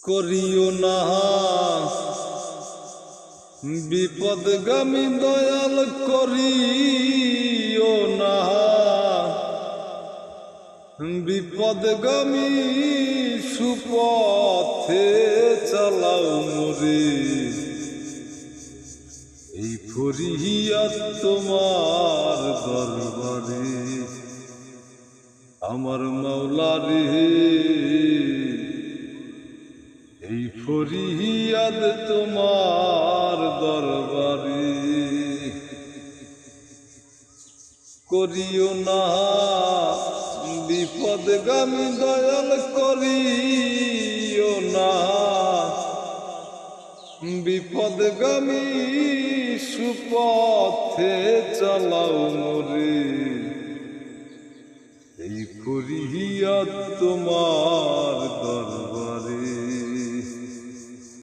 করিও না বিপদগামী দয়াল করিও না বিপদগামী সুপথে চালাও মোরে এই ফরিয়াদ তোমার দরবারে আমার মাওলা রে এই ফরিয়াদ তোমার দরবারে করিও না বিপদগামী দয়াল করিও না বিপদগামী সুপথে চালাও মোরে এই ফরিয়াদ তোমার